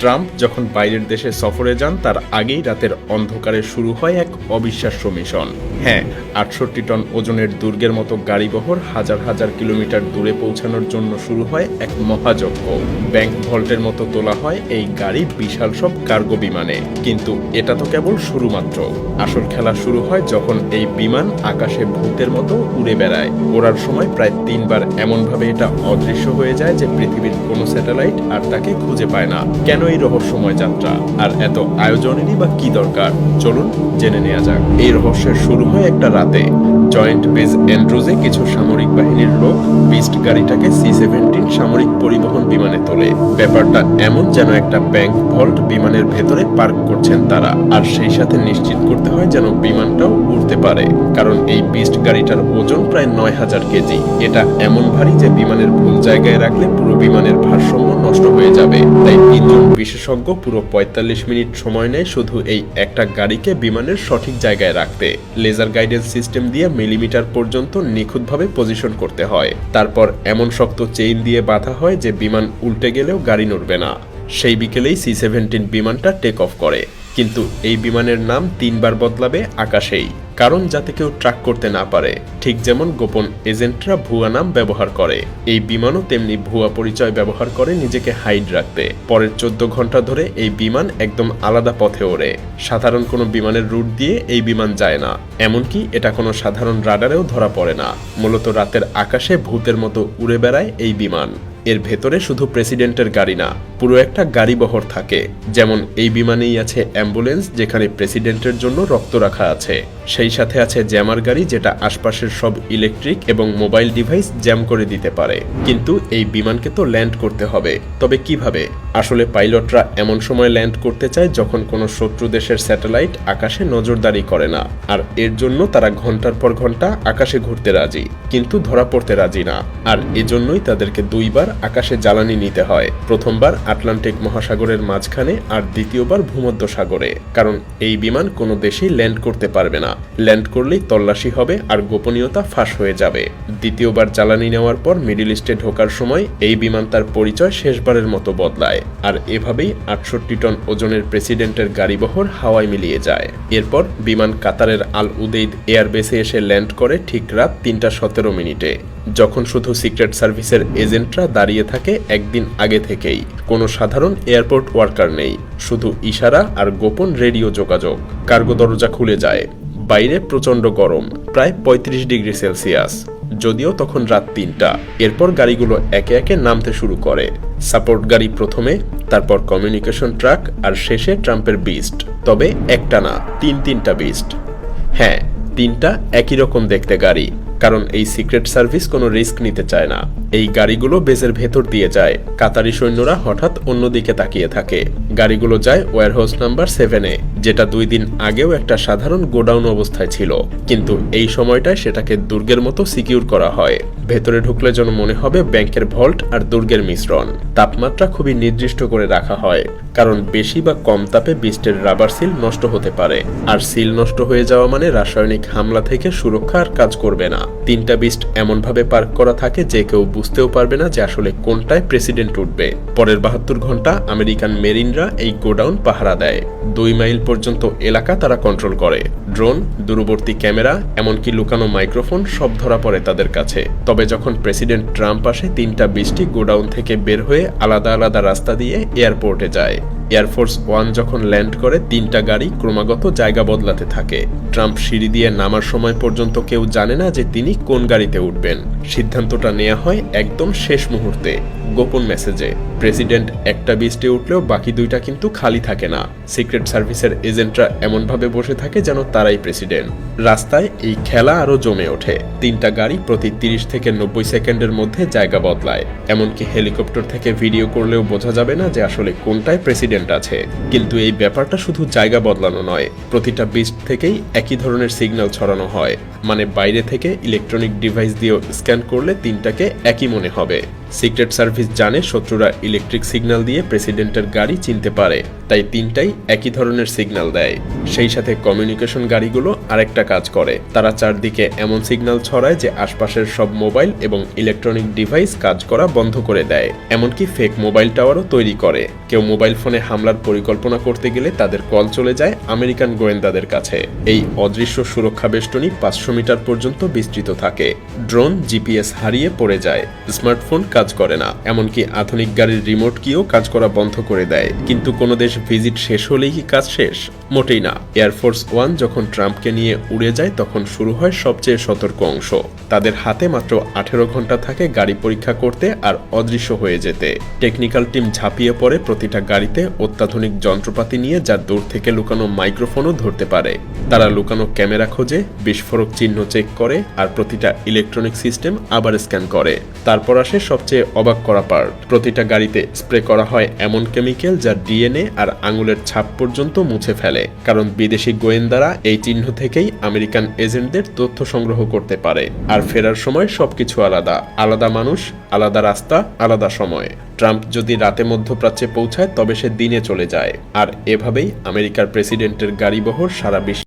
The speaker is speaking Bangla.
ট্রাম্প যখন বাইরের দেশে সফরে যান তার আগেই রাতের অন্ধকারে শুরু হয় এক অবিশ্বাস্য মিশন। হ্যাঁ, ৬৮ টন ওজনের দুর্গের মতো গাড়িবহর হাজার হাজার কিলোমিটার দূরে পৌঁছানোর জন্য শুরু হয় এক মহাযজ্ঞ। ব্যাংক ভল্টের মতো তোলা হয় এই গাড়ি বিশাল সব কার্গো বিমানে। কিন্তু এটা তো কেবল শুরু মাত্র। আসল খেলা শুরু হয় যখন এই বিমান আকাশে ভূতের মতো উড়ে বেড়ায়। ওড়ার সময় প্রায় ৩ বার এমনভাবে এটা অদৃশ্য হয়ে যায় যে পৃথিবীর কোনো স্যাটেলাইট আর তাকে খুঁজে পায় না। কেন এই রহস্যময় যাত্রা আর এত আয়োজনেরই বা কি দরকার, চলুন জেনে নেওয়া যাক। এই রহস্যের শুরু হয় একটা রাতে। জয়েন্ট বেজ অ্যান্ড্রুজে কিছু সামরিক বাহিনীর লোক বিস্ট গাড়িটাকে C-17 সামরিক পরিবহন বিমানে তোলে। ব্যাপারটা এমন যেন একটা ব্যাংক ভল্ট বিমানের ভেতরে পার্ক করছেন তারা, আর সেই সাথে নিশ্চিত করতে হয় যেন বিমানটাও উড়তে পারে। কারণ এই বিস্ট গাড়িটার ওজন প্রায় ৯,০০০ কেজি। এটা এমন ভারী যে বিমানের ভুল জায়গায় রাখলে পুরো বিমানের ভারসাম্য নষ্ট হয়ে যাবে। তাই ৩ জন বিশেষজ্ঞ পুরো ৪৫ মিনিট সময় নেয় শুধু এই একটা গাড়িকে বিমানের সঠিক জায়গায় রাখতে। লেজার গাইডেন্স সিস্টেম দিয়ে মিলিমিটার পর্যন্ত নিখুঁতভাবে পজিশন করতে হয়। তারপর এমন শক্ত চেইন দিয়ে বাঁধা হয় যে বিমান উল্টে গেলেও গাড়ি নড়বে না। সেই বিকেলেই C-17 বিমানটা টেক অফ করে। কিন্তু এই বিমানের নাম ৩ বার বদলাবে আকাশেই, কারণ যাতে কেউ ট্র্যাক করতে না পারে। ঠিক যেমন গোপন এজেন্টরা ভুয়া নাম ব্যবহার করে, এই বিমানও তেমনি ভুয়া পরিচয় ব্যবহার করে নিজেকে হাইড রাখতে। পরের ১৪ ঘন্টা ধরে এই বিমান একদম আলাদা পথে ওড়ে। সাধারণ কোনো বিমানের রুট দিয়ে এই বিমান যায় না, এমনকি এটা কোনো সাধারণ রাডারেও ধরা পড়ে না। মূলত রাতের আকাশে ভূতের মতো উড়ে বেড়ায় এই বিমান। এর ভেতরে শুধু প্রেসিডেন্টের গাড়ি না, পুরো একটা গাড়িবহর থাকে। যেমন এই বিমানেই আছে অ্যাম্বুলেন্স, যেখানে প্রেসিডেন্টের জন্য রক্ত রাখা আছে। সেই সাথে আছে জ্যামার গাড়ি, যেটা আশপাশের সব ইলেকট্রিক এবং মোবাইল ডিভাইস জ্যাম করে দিতে পারে। কিন্তু এই বিমানকে তো ল্যান্ড করতে হবে, তবে কিভাবে? আসলে পাইলটরা এমন সময় ল্যান্ড করতে চায় যখন কোনো শত্রু দেশের স্যাটেলাইট আকাশে নজরদারি করে না, আর এর জন্য তারা ঘন্টার পর ঘন্টা আকাশে ঘুরতে রাজি, কিন্তু ধরা পড়তে রাজি না। আর এজন্যই তাদেরকে ২ বার আকাশে জ্বালানি নিতে হয়। প্রথমবার আটলান্টিক মহাসাগরের মাঝখানে, আর দ্বিতীয়বার ভূমধ্য সাগরে। কারণ এই বিমান কোনো দেশেই ল্যান্ড করতে পারবে না। ল্যান্ড করলেই তল্লাশি হবে আর গোপনীয়তা ফাঁস হয়ে যাবে। দ্বিতীয়বার জ্বালানি নেওয়ার পর মিডল ইস্টে ঢোকার সময় এই বিমান তার পরিচয় শেষবারের মতো বদলায়। আর এভাবেই ৬৮ টন ওজনের প্রেসিডেন্টের গাড়িবহর হাওয়ায় মিলিয়ে যায়। এরপর বিমান কাতারের আল উদেইদ এয়ারবেসে এসে ল্যান্ড করে ঠিক রাত ৩টা ১৭ মিনিটে, যখন শুধু সিক্রেট সার্ভিসের এজেন্টরা দাঁড়িয়ে থাকে একদিন আগে থেকেই। কোনো সাধারণ এয়ারপোর্ট ওয়ার্কার নেই, শুধু ইশারা আর গোপন রেডিও যোগাযোগ। কার্গো দরজা খুলে যায়। বাইরে প্রচণ্ড গরম, প্রায় ৩৫ ডিগ্রি সেলসিয়াস, যদিও তখন রাত ৩টা। এরপর গাড়িগুলো একে একে নামতে শুরু করে। সাপোর্ট গাড়ি প্রথমে, তারপর কমিউনিকেশন ট্রাক, আর শেষে ট্রাম্পের বিস্ট। তবে একটা না, ৩টা বিস্ট। হ্যাঁ, ৩টা একই রকম দেখতে গাড়ি, কারণ এই সিক্রেট সার্ভিস কোনো রিস্ক নিতে চায় না। এই গাড়িগুলো বেজের ভেতর দিয়ে যায়। কাতারি সৈন্যরা হঠাৎ অন্যদিকে তাকিয়ে থাকে। গাড়িগুলো যায় ওয়্যারহাউস নাম্বার 7-এ, যেটা ২ দিন আগেও একটা সাধারণ গোডাউন অবস্থায় ছিল। কিন্তু এই সময়টায় সেটাকে দুর্গের মতো সিকিউর করা হয়। ভেতরে ঢুকলে যেন মনে হবে ব্যাংকের ভল্ট আর দুর্গের মিশ্রণ। তাপমাত্রা খুবই নির্দিষ্ট করে রাখা হয়, কারণ বেশি বা কম তাপে বিস্টের রাবার সিল নষ্ট হতে পারে। আর সিল নষ্ট হয়ে যাওয়া মানে রাসায়নিক হামলা থেকে সুরক্ষা আর কাজ করবে না। ৩টা বিস্ট এমনভাবে পার্ক করা থাকে যে কেউ বুঝতেও পারবে না যে আসলে কোনটায় প্রেসিডেন্ট উঠবে। পরের ৭২ ঘন্টা আমেরিকান মেরিনরা এই গোডাউন পাহারা দেয়। ২ মাইল পর্যন্ত এলাকা তারা কন্ট্রোল করে। ড্রোন, দূরবর্তী ক্যামেরা, এমনকি লুকানো মাইক্রোফোন সব ধরা পড়ে তাদের কাছে। তবে যখন প্রেসিডেন্ট ট্রাম্প আসে, ৩টা বিস্টই গোডাউন থেকে বের হয়ে আলাদা আলাদা রাস্তা দিয়ে এয়ারপোর্টে যায়। এয়ারফোর্স 1 যখন ল্যান্ড করে, ৩টা গাড়ি ক্রমাগত জায়গা বদলাতে থাকে। ট্রাম্প সিঁড়ি দিয়ে নামার সময় পর্যন্ত কেউ জানে না যে তিনি কোন গাড়িতে উঠবেন। সিদ্ধান্তটা নেওয়া হয় একদম শেষ মুহূর্তে, গোপন মেসেজে। প্রেসিডেন্ট একটা বিস্টে উঠলেও বাকি 2টা কিন্তু খালি থাকে না। সিক্রেট সার্ভিসের এজেন্টরা এমনভাবে বসে থাকে যেন তারাই প্রেসিডেন্ট। রাস্তায় এই খেলা আরো জমে ওঠে। ৩টা গাড়ি প্রতি ৩০ থেকে ৯০ সেকেন্ডের মধ্যে জায়গা বদলায়। এমনকি হেলিকপ্টার থেকে ভিডিও করলেও বোঝা যাবে না যে আসলে কোনটায় প্রেসিডেন্ট আছে। কিন্তু এই ব্যাপারটা শুধু জায়গা বদলানো নয়, প্রতিটা বিস্ট থেকেই একই ধরনের সিগন্যাল ছড়ানো হয়। মানে বাইরে থেকে ইলেকট্রনিক ডিভাইস দিয়েও স্ক্যান করলে তিনটাকে একই মনে হবে। সিক্রেট সার্ভিস জানে শত্রুরা ইলেকট্রিক সিগন্যাল দিয়ে প্রেসিডেন্টের গাড়ি চিনতে পারে, তাই তিনটাই একই ধরনের সিগন্যাল দেয়। সেই সাথে কমিউনিকেশন গাড়িগুলো আরেকটা কাজ করে, তারা চারদিকে এমন সিগন্যাল ছড়ায় যে আশপাশের সব মোবাইল এবং ইলেকট্রনিক ডিভাইস কাজ করা বন্ধ করে দেয়। এমনকি ফেক মোবাইল টাওয়ারও তৈরি করে। কেউ মোবাইল ফোনে হামলার পরিকল্পনা করতে গেলে তাদের কল চলে যায় আমেরিকান গোয়েন্দাদের কাছে। এই অদৃশ্য সুরক্ষা বেষ্টনী 500 মিটার পর্যন্ত বিস্তৃত থাকে। ড্রোন জিপিএস হারিয়ে পড়ে যায়, স্মার্টফোন কাজ করে না, এমনকি আধুনিক গাড়ির রিমোট কিও কাজ করা বন্ধ করে দেয়। কিন্তু কোনো দেশ ভিজিট শেষ হলেই কি কাজ শেষ? মোটেই না। এয়ারফোর্স ওয়ান যখন ট্রাম্পকে নিয়ে উড়ে যায় তখন শুরু হয় সবচেয়ে সতর্ক অংশ। তাদের হাতে মাত্র 18 ঘন্টা থাকে গাড়ি পরীক্ষা করতে আর অদৃশ্য হয়ে যেতে। টেকনিক্যাল টিম ঝাঁপিয়ে পড়ে প্রতিটা গাড়িতে অত্যাধুনিক যন্ত্রপাতি নিয়ে, যা দূর থেকে লুকানো মাইক্রোফোনও ধরতে পারে। তারা লুকানো ক্যামেরা খোঁজে, বিস্ফোরক চিহ্ন চেক করে আর প্রতিটা ইলেকট্রনিক সিস্টেম আবার স্ক্যান করে। তারপর আসে সবচেয়ে অবাক করা পার্ট। প্রতিটা গাড়িতে স্প্রে করা হয় এমন কেমিক্যাল যা ডিএনএ আর আঙুলের ছাপ পর্যন্ত মুছে ফেলে, কারণ বিদেশি গোয়েন্দারা এই চিহ্ন থেকেই আমেরিকান এজেন্টদের তথ্য সংগ্রহ করতে পারে। আর ফেরার সময় সবকিছু আলাদা, আলাদা মানুষ, আলাদা রাস্তা, আলাদা সময়। ট্রাম্প যদি রাতে মধ্যপ্রাচ্যে পৌঁছায় তবে সে দিনে চলে যায়। আর এভাবেই আমেরিকার প্রেসিডেন্টের গাড়িবহর সারা বিশ্বে